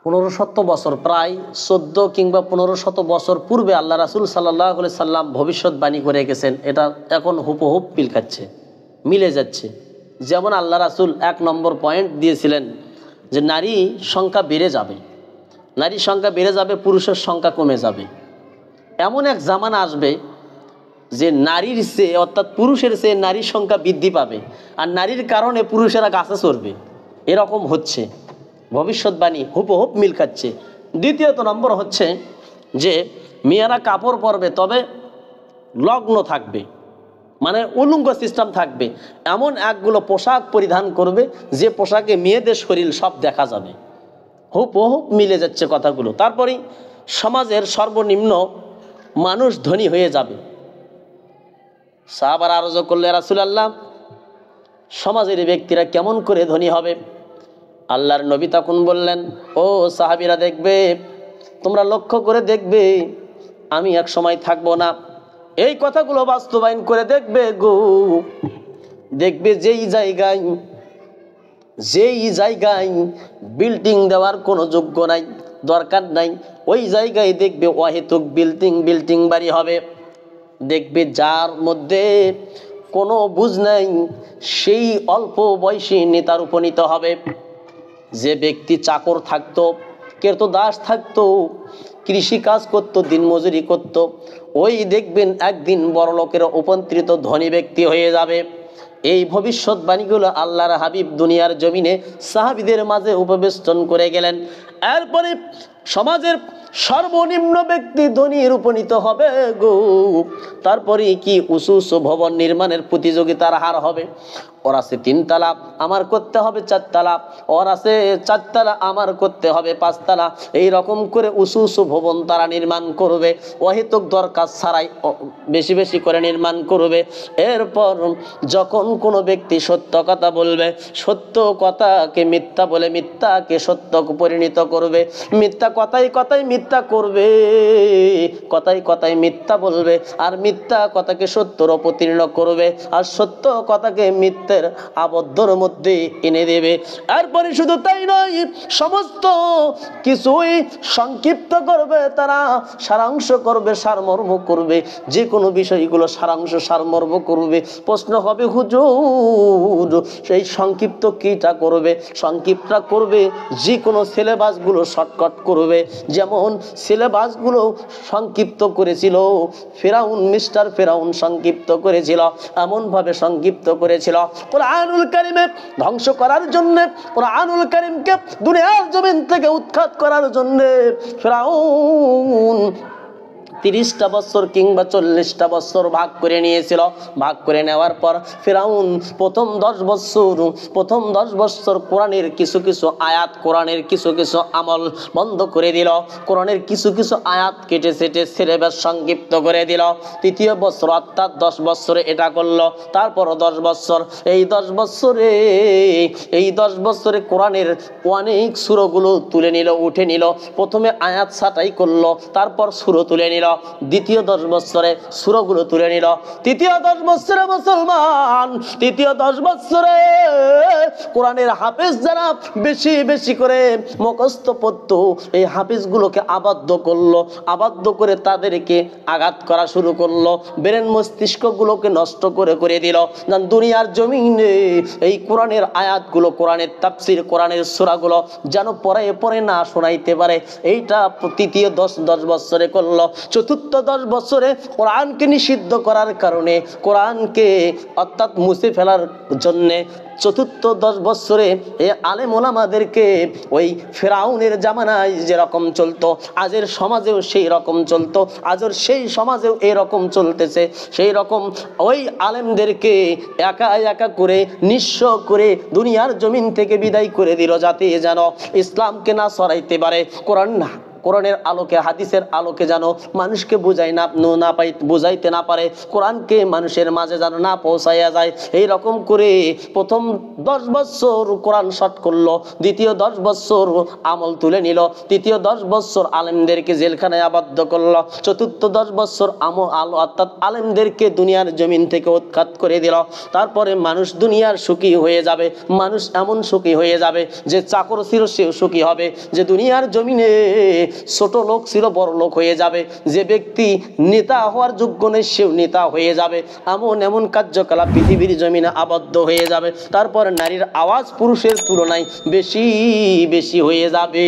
1500 বছর, প্রায় 14 কিংবা 1500 বছর পূর্বে আল্লাহ রাসূল সাল্লাল্লাহু আলাইহি সাল্লাম ভবিষ্যৎবাণী করে গেছেন। এটা এখন হুবহু মিল খাচ্ছে, মিলে যাচ্ছে। যেমন আল্লাহ রাসূল 1 নম্বর পয়েন্ট দিয়েছিলেন যে নারী সংখ্যা বেড়ে যাবে, নারীর সংখ্যা বেড়ে যাবে, পুরুষের সংখ্যা কমে যাবে। এমন এক জামানা আসবে যে নারীর চেয়ে অর্থাৎ পুরুষের চেয়ে নারীর সংখ্যা বৃদ্ধি পাবে, আর নারীর কারণে পুরুষেরা গাছে চড়বে। এরকম হচ্ছে, ভবিষ্যৎবাণী হুবহু মিল খাচ্ছে। দ্বিতীয়ত নম্বর হচ্ছে যে মেয়েরা কাপড় পরবে, তবে লগ্ন থাকবে, মানে উলঙ্গ সিস্টেম থাকবে। এমন একগুলো পোশাক পরিধান করবে যে পোশাকে মেয়েদের শরীর সব দেখা যাবে। হুবহু মিলে যাচ্ছে কথাগুলো। তারপরে সমাজের সর্বনিম্ন মানুষ ধনী হয়ে যাবে। সাহাবারা আরজ করলে, রাসূলুল্লাহ সমাজের ব্যক্তিরা কেমন করে ধনী হবে? আল্লাহর নবী তখন বললেন, ও সাহাবীরা, দেখবে, তোমরা লক্ষ্য করে দেখবে, আমি এক সময় থাকবো না। এই কথাগুলো বাস্তবায়ন করে দেখবে গো। দেখবে যেই জায়গায় বিল্ডিং দেওয়ার কোনো যোগ্য নাই, দরকার নাই, ওই জায়গায় দেখবে অহেতুক বিল্ডিং বাড়ি হবে। দেখবে যার মধ্যে কোনো বুঝ নাই, সেই অল্প বয়সী নেতার উপনীত হবে। যে ব্যক্তি চাকর থাকতো, ক্রীতদাস থাকতো, কৃষি কাজ করতো, দিনমজুরি করতো, ওই দেখবেন একদিন বড়লোকের উপন্ত্রিত ধনী ব্যক্তি হয়ে যাবে। এই ভবিষ্যৎবাণীগুলো আল্লাহর হাবিব দুনিয়ার জমিনে সাহাবীদের মাঝে উপবেষ্টন করে গেলেন। এরপরে সমাজের সর্বনিম্ন ব্যক্তি ধনীর উপনীত হবে গো। তারপরে কি উঁচু উঁচু ভবন নির্মাণের প্রতিযোগিতার হার হবে। ওর আছে 3 তলা, আমার করতে হবে 4 তলা, ওর আছে 4 তলা, আমার করতে হবে 5 তলা। এইরকম করে উঁচু উঁচু ভবন তারা নির্মাণ করবে, অহেতুক দরকার ছাড়াই বেশি বেশি করে নির্মাণ করবে। এরপর যখন কোনো ব্যক্তি সত্য কথা বলবে, সত্য কথাকে মিথ্যা বলে মিথ্যাকে সত্য পরিণত করবে, মিথ্যা কথায় মিথ্যা করবে, কথায় মিথ্যা বলবে, আর মিথ্যা কথাকে সত্যর অবতীর্ণ করবে, আর সত্য কথাকে মিথ্যের আবদ্ধর মধ্যে এনে দেবে। এরপরে শুধু তাই নয়, সমস্ত কিছুই সংক্ষিপ্ত করবে তারা, সারাংশ করবে, সারমর্ম করবে। যে কোনো বিষয়গুলো সারাংশ সারমর্ম করবে। প্রশ্ন হবে, হুজুর সেই সংক্ষিপ্ত কিটা করবে? সংক্ষিপ্তটা করবে যে কোনো সিলেবাসগুলো শর্টকাট করবে। যেমন সিলেবাসগুলো সংক্ষিপ্ত করেছিল ফেরাউন, মিস্টার ফেরাউন সংক্ষিপ্ত করেছিল, এমনভাবে সংক্ষিপ্ত করেছিল কুরআনুল কারীমে ধ্বংস করার জন্য, কুরআনুল কারীমকে দুনিয়ার জমিন থেকে উৎখাত করার জন্য ফেরাউন 30টা বছর কিংবা 40টা বছর ভাগ করে নিয়েছিল। ভাগ করে নেওয়ার পর ফেরাউন প্রথম 10 বছর কোরআনের কিছু কিছু আয়াত, কোরআনের কিছু কিছু আমল বন্ধ করে দিল, কোরআনের কিছু কিছু আয়াত কেটে সেটে সিলেবাস সংক্ষিপ্ত করে দিল। তৃতীয় বছর অর্থাৎ 10 বছরে এটা করলো। তারপর 10 বছর, এই 10 বছরে কোরআনের অনেক সূরাগুলো তুলে নিল, উঠে নিল। প্রথমে আয়াত ছাঁটাই করলো, তারপর সূরা তুলে নিল। দ্বিতীয় 10 বছরে সূরাগুলো তুলে নিল। তৃতীয় 10 বছরে মুসলমান, তৃতীয় 10 বছরে কোরআনের হাফেজ যারা বেশি বেশি করে মুখস্থ পড়ত, এই হাফেজগুলোকে আবদ্ধ করলো, আবদ্ধ করে তাদেরকে আঘাত করা শুরু করলো, ব্রেন মস্তিষ্কগুলোকে নষ্ট করে দিল। দুনিয়ার জমিনে এই কোরআনের আয়াতগুলো, কোরআনের তাফসীর, কোরআনের সূরাগুলো যেন পরে না শোনাইতে পারে, এইটা তৃতীয় 10 বছরে করলো। চতুর্থ 10 বছরে কোরআনকে নিষিদ্ধ করার কারণে, কোরআনকে অর্থাৎ মুছে ফেলার জন্যে চতুর্থ 10 বছরে এই আলেম ওলামাদেরকে ওই ফেরাউনের জামানায় যেরকম চলতো, আজের সমাজেও সেই রকম চলতো, আজের সেই সমাজেও এরকম চলতেছে, সেই রকম ওই আলেমদেরকে একা একা করে নিঃস্ব করে দুনিয়ার জমিন থেকে বিদায় করে দিল, যাতে যেন ইসলামকে না ছড়াইতে পারে, কোরআনের আলোকে হাদিসের আলোকে যেন মানুষকে বুঝাইতে না পারে, কোরআনকে মানুষের মাঝে যেন না পৌঁছাইয়া যায়। এই রকম করে প্রথম 10 বছর কোরআন শট করলো, দ্বিতীয় 10 বছর আমল তুলে নিল, তৃতীয় 10 বছর আলেমদেরকে জেলখানায় আবদ্ধ করলো, চতুর্থ 10 বছর অর্থাৎ আলেমদেরকে দুনিয়ার জমিন থেকে উৎখাত করে দিল। তারপরে মানুষ দুনিয়ার সুখী হয়ে যাবে, মানুষ এমন সুখী হয়ে যাবে যে চাকর ছিল সেও সুখী হবে, যে দুনিয়ার জমিনে ছোট লোক ছিল বড় লোক হয়ে যাবে, যে ব্যক্তি নেতা হওয়ার যোগ্য নেই সেও নেতা হয়ে যাবে। এমন এমন কার্যকলাপ পৃথিবীর জমিনে আবদ্ধ হয়ে যাবে। তারপরে নারীর আওয়াজ পুরুষের তুলনায় বেশি বেশি হয়ে যাবে।